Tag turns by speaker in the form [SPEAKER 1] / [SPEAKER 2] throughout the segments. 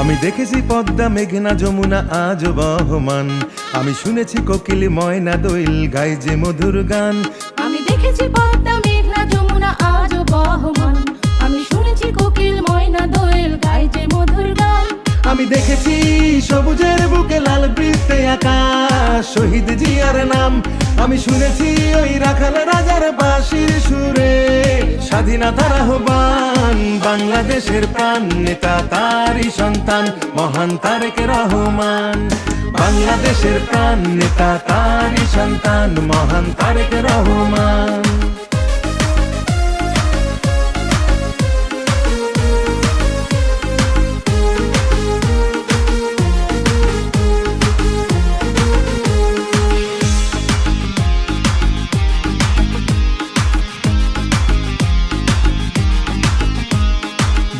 [SPEAKER 1] আমি দেখেছি পদ্মা মেঘনা যমুনা আজ বহমান, আমি শুনেছি কোকিল ময়না দোয়েল গায় যে মধুর গান।
[SPEAKER 2] আমি দেখেছি পদ্মা মেঘনা যমুনা আজ বহমান, আমি শুনেছি কোকিল ময়না দোয়েল গায় যে মধুর গান।
[SPEAKER 1] আমি দেখেছি সবুজের বুকে লাল বৃত্তে আকাশ শহীদ জিয়ার নাম, আমি শুনেছি ওই রাখাল রাজার বাঁশির সুরে স্বাধীনতার আহ্বান। বাংলাদেশের প্রাণ নেতা তারই সন্তান মহান তারেক রহমান, বাংলাদেশের প্রাণ নেতা তারই সন্তান মহান তারেক রহমান।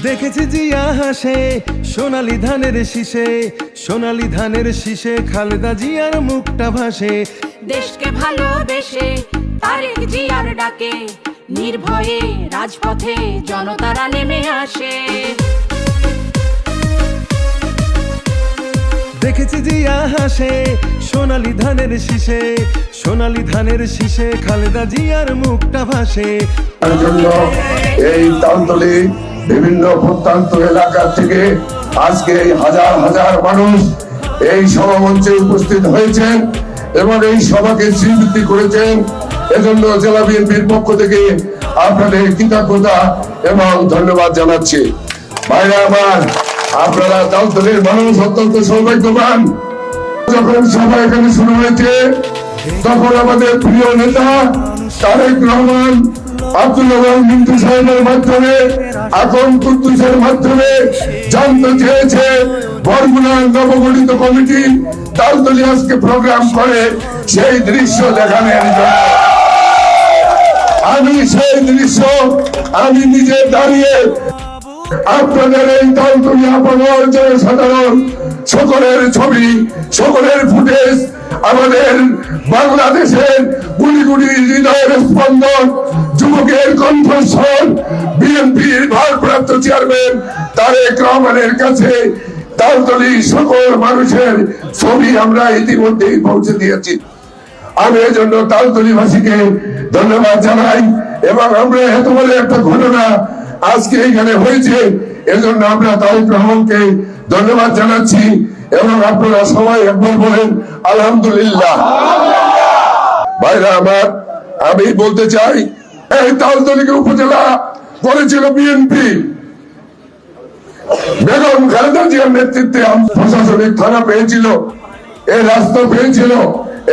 [SPEAKER 1] দেখেছি জিয়া হাসে সোনালী ধানের শীষে, সোনালী ধানের শীষে খালেদা জিয়ার মুখটা ভাসে।
[SPEAKER 2] দেশকে ভালোবেসে তারেক জিয়ার ডাকে নির্ভয়ে রাজপথে জনতারা নেমে আসে।
[SPEAKER 1] দেখেছি জিয়া হাসে সোনালী ধানের শীষে, সোনালী ধানের শীষে খালেদা জিয়ার মুখটা ভাসে।
[SPEAKER 3] তার জন্য এই তালতলী বিভিন্ন প্রত্যন্ত এলাকা থেকে আজকে হাজার হাজার মানুষ এই সভামঞ্চে উপস্থিত হয়েছেন এবং এই সভাকে শ্রীবৃদ্ধি করেছেন। এজন্য জেলা বিএনপির পক্ষ থেকে আপনাদের কৃতজ্ঞতা এবং ধন্যবাদ জানাচ্ছি। ভাইরা আমার, আপনারা তালতলীর মানুষ অত্যন্ত সৌভাগ্যবান। যখন সভা এখানে শুরু হয়েছে তখন আমাদের প্রিয় নেতা তারেক রহমান আব্দুল্লাহ মিন্টু সাহেবের মাধ্যমে আকন কুদ্দুসের মাধ্যমে জানতে চেয়েছে বরগুনার নবগঠিত কমিটি তালতলী আজকে প্রোগ্রাম করে সেই দৃশ্য দেখানোর জন্য। আমি সেই দৃশ্য আমি নিজে দাঁড়িয়ে আপনাদের এই তালতলী আপামর জনসাধারণ সকলের ছবি সকলের ফুটেজ আমাদের বাংলাদেশের গুলি গুলি হৃদয়ের স্পন্দন যুবকের কণ্ঠস্বর বিএনপির ভারপ্রাপ্ত চেয়ারম্যান তারেক রহমানের কাছে তালতলী সকল মানুষের ছবি আমরা ইতিমধ্যেই পৌঁছে দিয়েছি। আমি এজন্য তালতলীবাসীকে ধন্যবাদ জানাই এবং আমরা এত বড় একটা ঘটনা আজকে এখানে হয়েছে এজন্য আমরা তারেক রহমানকে ধন্যবাদ জানাচ্ছি এবং আপনারা সবাই একবার বলেন আলহামদুলিল্লাহ। ভাইরা আমার, আমি বলতে চাই এই তালতলীকে উপজেলা করেছিল বিএনপি, বেগম খালেদা জিয়ার নেতৃত্বে প্রশাসনিক থানা পেয়েছিল, এই রাস্তা পেয়েছিল।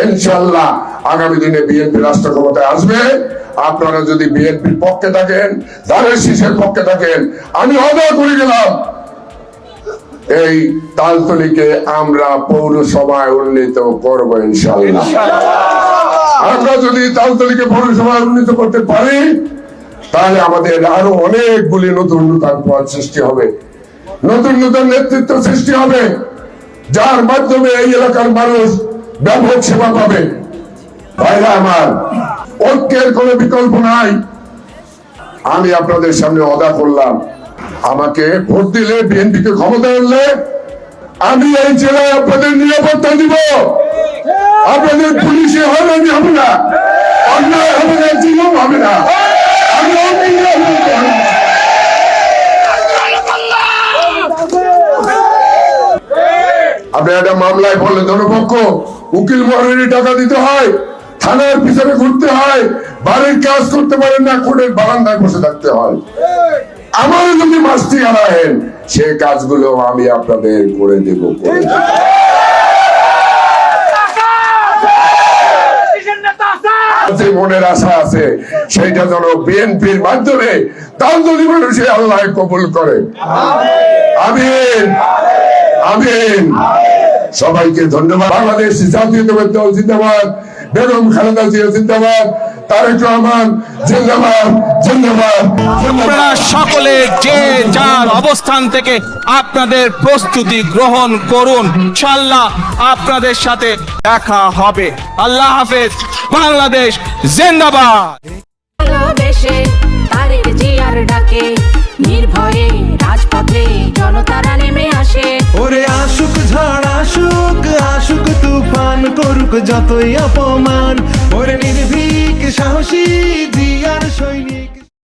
[SPEAKER 3] ইনশাআল্লাহ আগামী দিনে বিএনপি রাষ্ট্র ক্ষমতায় আসবে। আপনারা যদি বিএনপির পক্ষে থাকেন, ধানের শীষের পক্ষে থাকেন, আমি ওয়াদা করে গেলাম এই তালতলীকে আমরা পৌরসভায় উন্নীত করবো ইনশাআল্লাহ। আমরা যদি তালতলীকে পৌরসভায় উন্নীত করতে পারি তাহলে আমাদের আরো অনেকগুলি নতুন নতুন পদ সৃষ্টি হবে, নতুন নতুন নেতৃত্ব সৃষ্টি হবে, যার মাধ্যমে এই এলাকার মানুষ ব্যাপক সেবা পাবে। ভাইরা আমার, ঐক্যের কোনো বিকল্প নাই। আমি আপনাদের সামনে ওয়াদা করলাম, আমাকে ভোট দিলে বিএনপিকে ক্ষমতা আনলে আমি এই জেলায় আপনাদের নিরাপত্তা দিব, আপনাদের পুলিশে হয়রানি হবে না, অন্যায় হবে না, জুলুম হবে না। আপনি একটা মামলায় বললে জনপক্ষ উকিল মহারণী টাকা দিতে হয়, থানার পিছনে ঘুরতে হয়, বাড়ির কাজ করতে পারেন না, কোর্টের বারান্দায় বসে থাকতে হয়। আমার যদি মাস্তি হারায়েন সে কাজগুলো আমি আপনাদের করে দেব। মনের আশা আছে সেইটা যেন বিএনপির মাধ্যমে তালতলী মানুষে আল্লাহ কবুল করে। আমিন আমিন। সবাইকে ধন্যবাদ। বাংলাদেশ জাতীয়তাবাদী দল জিন্দাবাদ, বেগম খালেদা জিয়া জিন্দাবাদ, তারেক রহমান জিন্দাবাদ জিন্দাবাদ।
[SPEAKER 4] আপনারা সকলে যে যার অবস্থান থেকে আপনাদের প্রস্তুতি গ্রহণ করুন, ইনশাআল্লাহ আপনাদের সাথে দেখা হবে। আল্লাহ হাফেজ। বাংলাদেশ জিন্দাবাদ।
[SPEAKER 2] ভালোবেসে তারেক জিয়ার ডাকে নির্ভয়ে রাজপথে জনতারা নেমে আসে।
[SPEAKER 1] ঝড় আসুক আসুক তুফান, করুক যতই অপমান, ওরে নির্ভীক সাহসী